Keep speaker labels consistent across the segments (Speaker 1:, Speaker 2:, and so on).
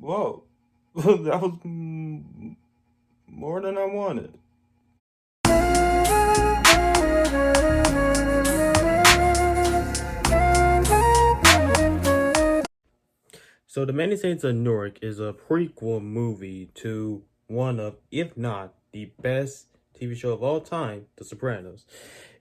Speaker 1: Whoa, that was more than I wanted. So, The Many Saints of Newark is a prequel movie to one of, if not the best TV show of all time, The Sopranos.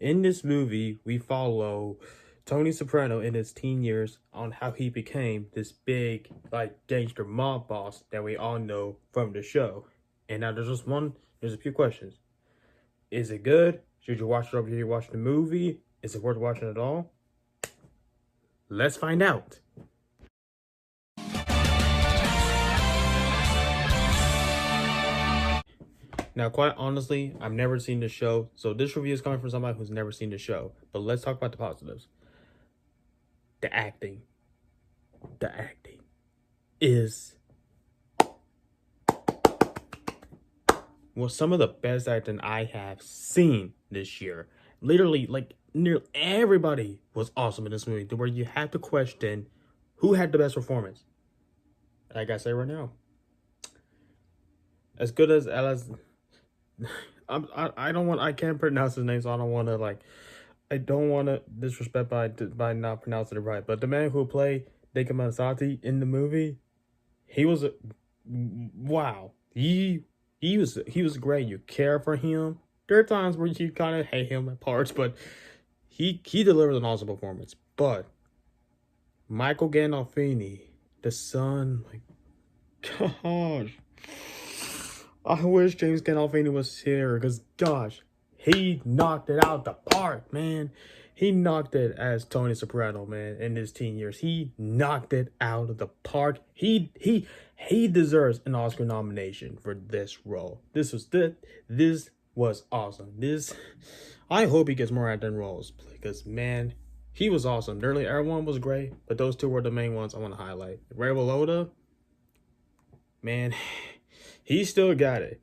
Speaker 1: In this movie, we follow Tony Soprano in his teen years on how he became this big, like, gangster mob boss that we all know from the show. And now there's a few questions. Is it good? Should you watch it over here? You watch the movie? Is it worth watching at all? Let's find out. Now, quite honestly, I've never seen the show, so this review is coming from somebody who's never seen the show. But let's talk about the positives. The acting. The acting is some of the best acting I have seen this year. Literally, like, nearly everybody was awesome in this movie, to where you have to question who had the best performance. Like I say right now, as good as I can't pronounce his name, so I don't want to disrespect by not pronouncing it right. But the man who played Deka Mansati in the movie, he was wow. He was great. You care for him. There are times where you kind of hate him at parts, but he delivers an awesome performance. But Michael Gandolfini, the son, like, gosh, I wish James Gandolfini was here, because gosh, he knocked it out the park, man. He knocked it as Tony Soprano, man, in his teen years. He knocked it out of the park. He deserves an Oscar nomination for this role. This was awesome. I hope he gets more acting roles, because man, he was awesome. Nearly everyone was great, but those two were the main ones I want to highlight. Ray Liotta, man, he still got it.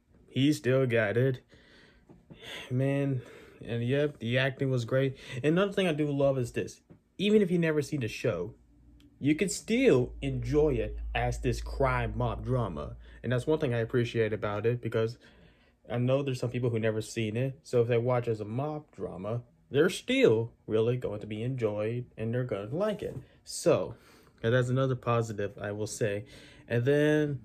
Speaker 1: Man. And yep, the acting was great. And another thing I do love is this. Even if you never seen the show, you can still enjoy it as this crime mob drama. And that's one thing I appreciate about it, because I know there's some people who never seen it. So if they watch as a mob drama, they're still really going to be enjoyed and they're going to like it. So that's another positive I will say. And then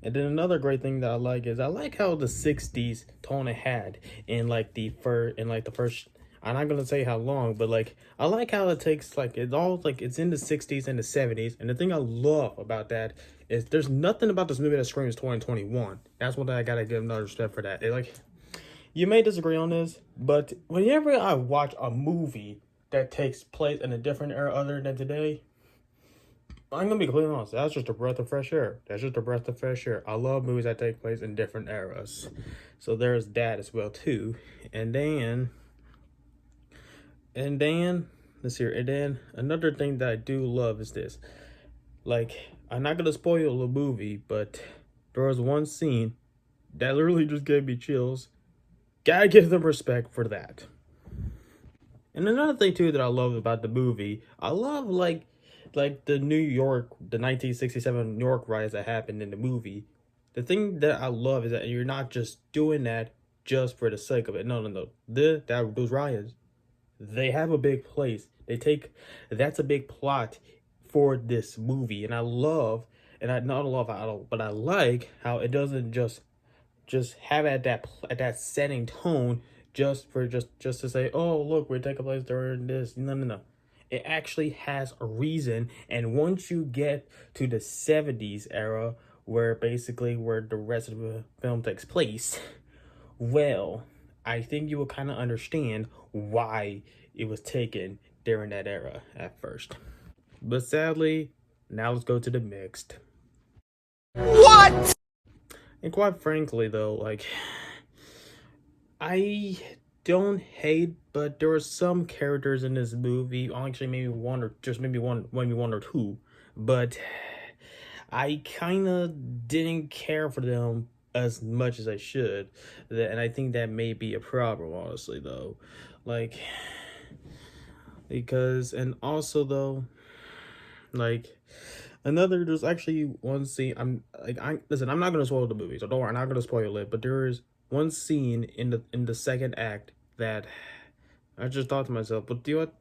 Speaker 1: another great thing that I like is I like how the 60s tone it had in the first, I'm not gonna say how long, but like I like how it takes, like, it's all like it's in the 60s and the 70s. And the thing I love about that is there's nothing about this movie that screams 2021. That's what I gotta give another step for that. You may disagree on this, but whenever I watch a movie that takes place in a different era other than today, I'm gonna be completely honest. That's just a breath of fresh air. I love movies that take place in different eras, so there's that as well too. And then let's hear. And then another thing that I do love is this. Like, I'm not gonna spoil the movie, but there was one scene that literally just gave me chills. Gotta give them respect for that. And another thing too that I love about the movie, I love the New York, the 1967 New York riots that happened in the movie. The thing that I love is that you're not just doing that just for the sake of it. No. Those riots, they have a big place. That's a big plot for this movie. And I like how it doesn't just have at that setting tone just to say, oh look, we're taking place during this. No. It actually has a reason. And once you get to the 70s era, where the rest of the film takes place, well, I think you will kind of understand why it was taken during that era at first. But sadly, now let's go to the mixed. What? And quite frankly, though, like, I don't hate, but there were some characters in this movie, actually maybe one or two, but I kind of didn't care for them as much as I should. And I think that may be a problem, honestly, though. Like, because, and also, though, like, There's actually one scene. Listen. I'm not gonna spoil the movie, so don't worry. I'm not gonna spoil it. But there is one scene in the second act that I just thought to myself, but do you know what?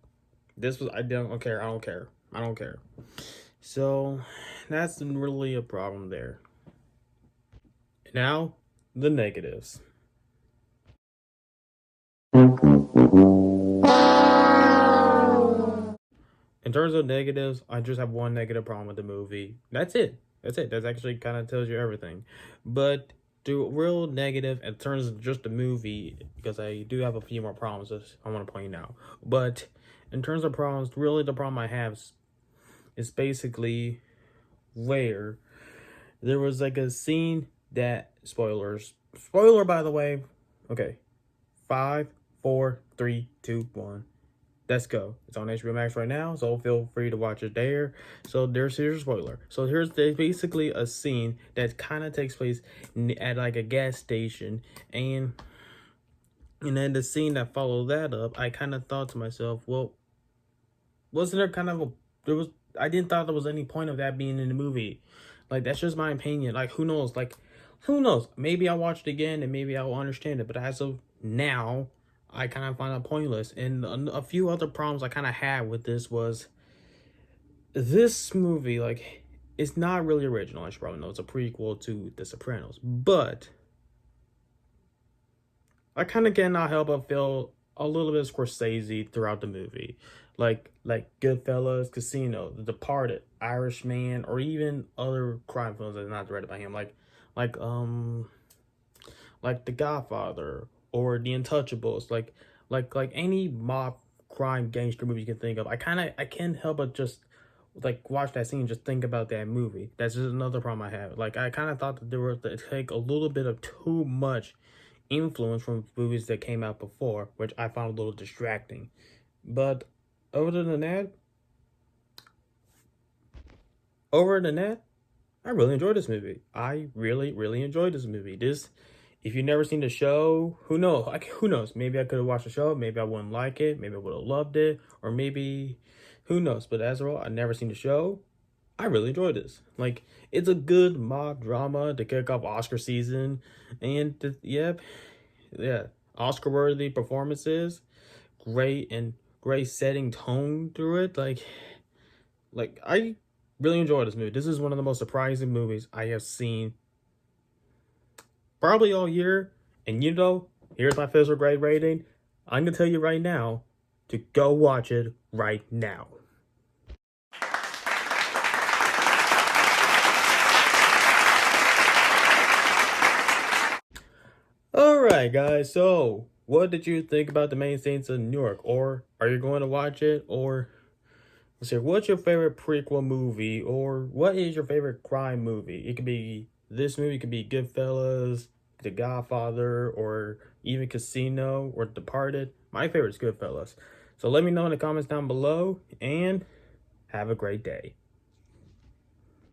Speaker 1: I don't care. I don't care. I don't care. So that's really a problem there. Now, the negatives. In terms of negatives, I just have one negative problem with the movie. That's it. That's it. That actually kind of tells you everything. But the real negative in terms of just the movie, because I do have a few more problems I want to point out. But in terms of problems, really the problem I have is basically where there was like a scene that spoiler by the way. Okay, 5, 4, 3, 2, 1. Let's go. It's on HBO Max right now, so feel free to watch it there. So here's a spoiler. So there's basically a scene that kind of takes place at like a gas station, and then the scene that followed that up, I kind of thought to myself, well, wasn't there kind of I didn't thought there was any point of that being in the movie. Like, that's just my opinion. Like, who knows? Like, who knows? Maybe I'll watch it again and maybe I'll understand it. But as of now, I kind of find it pointless. And a few other problems I kind of had with this movie, like, it's not really original. I should probably know it's a prequel to The Sopranos. But I kind of cannot help but feel a little bit Scorsese throughout the movie. Like Goodfellas, Casino, The Departed, Irishman, or even other crime films that are not directed by him, like um like The Godfather or The Untouchables, like any mob crime gangster movie you can think of. I can't help but just like watch that scene, just think about that movie. That's just another problem I have. Like, I kind of thought that there was to take a little bit of too much influence from movies that came out before, which I found a little distracting. But other than that, I really enjoyed this movie. I really, really enjoyed this movie. If you've never seen the show, who knows? Like, who knows? Maybe I could have watched the show. Maybe I wouldn't like it. Maybe I would have loved it. Or maybe, who knows? But as a whole, I've never seen the show. I really enjoyed this. Like, it's a good mob drama to kick off Oscar season. And, yep, yeah, Oscar-worthy performances. Great setting tone through it. Like I really enjoyed this movie. This is one of the most surprising movies I have seen probably all year. And here's my official grade rating. I'm gonna tell you right now to go watch it right now. Alright, guys, so what did you think about the main scenes of Newark? Or are you going to watch it? Or let's see, what's your favorite prequel movie? Or what is your favorite crime movie? It could be this movie, it could be Goodfellas, The Godfather, or even Casino or Departed. My favorite is Goodfellas. So let me know in the comments down below, and have a great day.